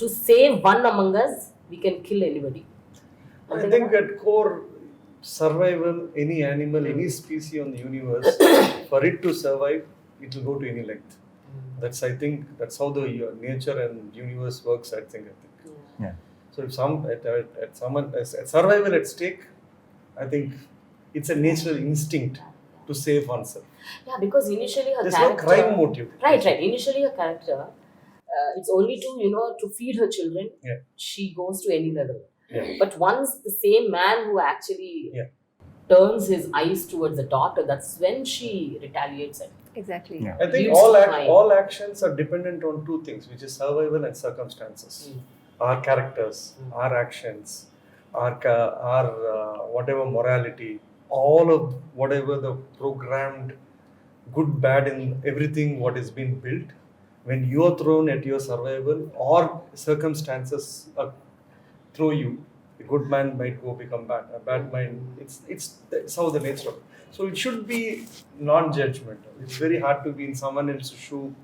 to save one among us, we can kill anybody. I think at core, survival, any animal, any species on the universe, for it to survive, it will go to any length. I think that's how the nature and universe works. I think. Yeah. So if at survival at stake, I think it's a natural instinct to save oneself. Yeah, because initially her There's character, no crime motive. Right. Initially her character, it's only to feed her children. Yeah. She goes to any level. Yeah. But once the same man who actually Yeah. turns his eyes towards the daughter, that's when she retaliates and Exactly. Yeah. I think Leads to crime. all actions are dependent on two things, which is survival and circumstances. Our characters, our actions, our whatever morality, all of whatever the programmed good, bad, in everything what is being built, when you are thrown at your survival or circumstances throw you, a good man might go become bad. A bad mind, it's how the nature of it. So it should be non-judgmental. It's very hard to be in someone else's shoe.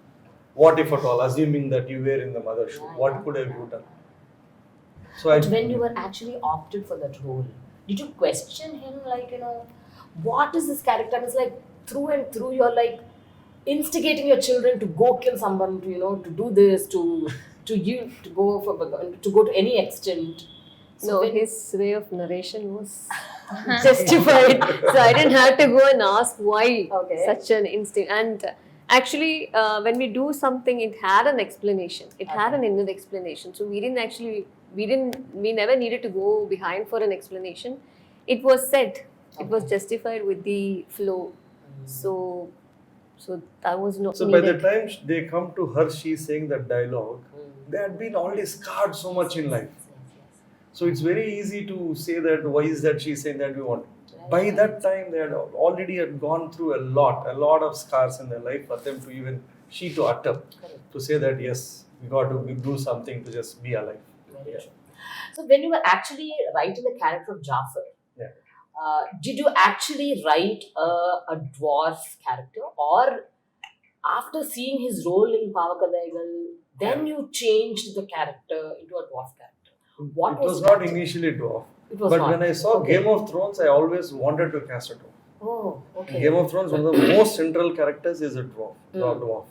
What if at all? Assuming that you were in the mother's shoe, what could have you done? So But when you were actually opted for that role, did you question him what is this character? It's like through and through you're like instigating your children to go kill someone, to do this, to go to any extent. So his way of narration was justified. So I didn't have to go and ask why such an instinct. And actually, when we do something, it had an explanation. It had an inner explanation. So we never needed to go behind for an explanation. It was said. It was justified with the flow. So that was not. So by the time they come to her, she's saying that dialogue. They had been already scarred so much in life. So it's very easy to say that why is that she's saying that we want. By that time, they had already gone through a lot of scars in their life for them to even to utter, to say that yes, we got to do something to just be alive. Very true. So when you were actually writing the character of Jafar, did you actually write a dwarf character, or after seeing his role in Pavakadaigal, then you changed the character into a dwarf character? It was not initially dwarf. But when I saw Game of Thrones, I always wanted to cast a dwarf. Oh, okay. In Game of Thrones, one of the most central characters is a dwarf, dwarf.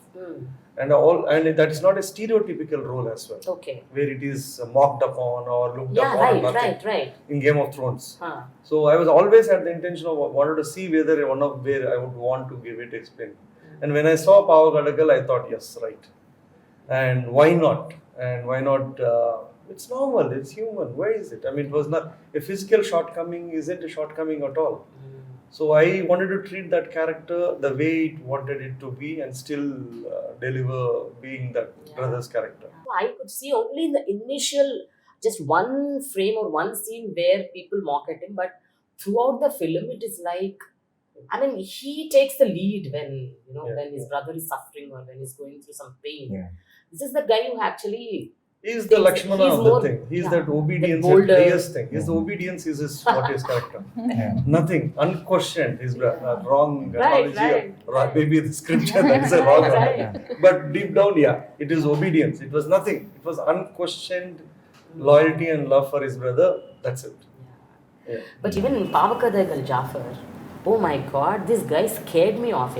And that is not a stereotypical role as well. Okay. Where it is mocked upon or looked upon. Right. In Game of Thrones. So I was always had the intention of wanted to see where I would want to give it explain. And when I saw Pavakadagal, I thought yes, right. And why not? It's normal, it's human. Why is it? I mean, it was not a physical shortcoming, isn't a shortcoming at all. So I wanted to treat that character the way it wanted it to be and still deliver being that brother's character. I could see only in the initial, just one frame or one scene where people mock at him, but throughout the film, it is like, he takes the lead when when his brother is suffering or when he's going through some pain. Yeah. This is the guy who actually. He's the Lakshmana of the thing. He's that obedience and prayers thing. His obedience is his character. Nothing, unquestioned. His wrong analogy. Maybe the scripture that is a wrong analogy. But deep down, it is obedience. It was nothing. It was unquestioned loyalty and love for his brother. That's it. Yeah. But even in Pavakadaigal Jafar, oh my God, this guy scared me off.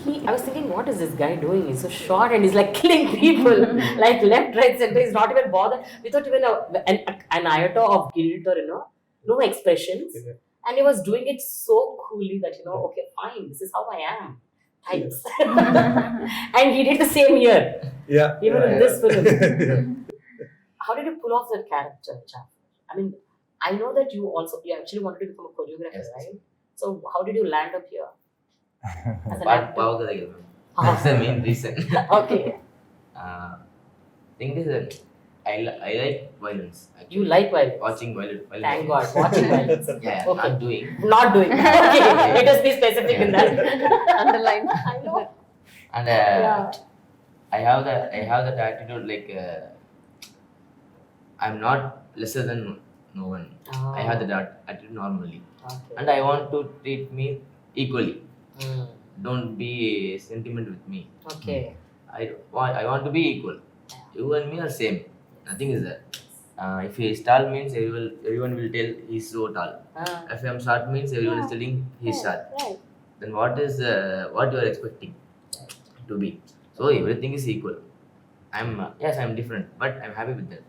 I was thinking, what is this guy doing? He's so short and he's like killing people, like left, right, center. He's not even bothered without even an iota of guilt or no expressions. Yeah. And he was doing it so coolly that okay, fine, this is how I am. Types. And he did the same here. Yeah. Even in this film. How did you pull off that character, Jafar? I know that you actually wanted to become a choreographer, right? So how did you land up here? As an actor? That's the main reason. Okay. Thing is that I like violence. Actually. You like violence? Watching violence. Thank God, watching violence. Yeah, Okay. not doing. Not doing. Okay, let us be specific in that. Underline. I know. And I have that attitude like I'm not lesser than no one. Oh. I have that attitude normally, Okay. and I want to treat me equally. Don't be sentiment with me. Okay. I want to be equal. You and me are same. Nothing is there. If he is tall means everyone will tell he's so tall. If I'm short means everyone is telling he's short. Right. Then what you are expecting to be? So everything is equal. I'm different, but I'm happy with that.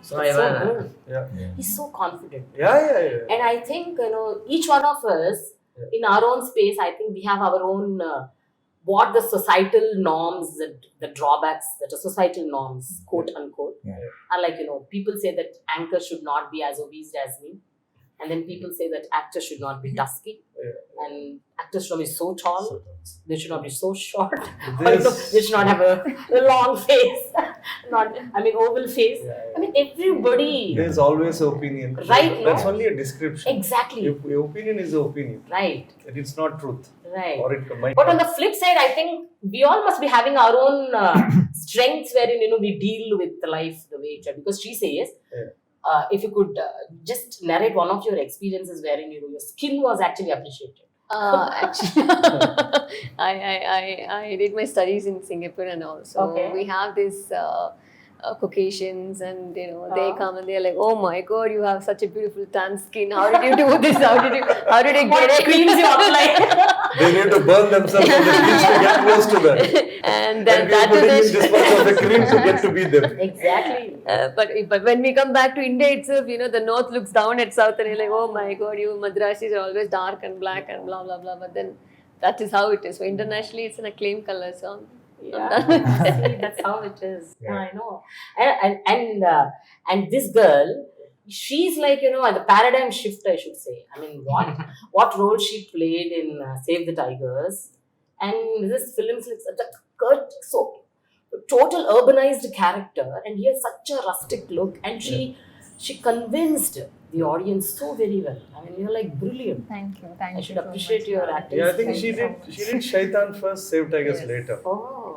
So That's so I good. Yeah. He's so confident. Yeah. And I think, each one of us, in our own space, I think we have our own, what the societal norms, the drawbacks that are societal norms, quote unquote, are like, people say that anchor should not be as obese as me. And then people say that actors should not be dusky. And actors should not be so tall. They should not be so short. Or, they should not have a long face. Oval face. Everybody. There's always an opinion. Right, That's no? only a description. Exactly. Your opinion is an opinion. Right. It's not truth. Right. Or it might But on not. the flip side, I think we all must be having our own strengths wherein, we deal with life the way it is. Because she says, if you could just narrate one of your experiences wherein, your skin was actually appreciated. Actually, I did my studies in Singapore and all. So Okay. we have this Caucasians, and they come and they're like, "Oh my God, you have such a beautiful tan skin. How did you do this? How did you get What it?" creams you apply? They need to burn themselves on the beach to get close to that. And then And that we're putting in is this much of a cream to get to be them. Exactly. but when we come back to India itself, the north looks down at south and you're like, oh my God, you Madrasis are always dark and black and blah blah blah. But then that is how it is. So internationally, it's an acclaimed color. So Yeah, see, that's how it is. Yeah. I know. And this girl, she's like, the paradigm shift, I should say. I mean, what role she played in Save the Tigers, and this film's like such a good, so total urbanized character, and he has such a rustic look, and she convinced the audience so very well. I mean, you're like brilliant. Thank you. I should appreciate your acting. Yeah, I think skills. she did Shaitan first, Save Tigers later. Oh.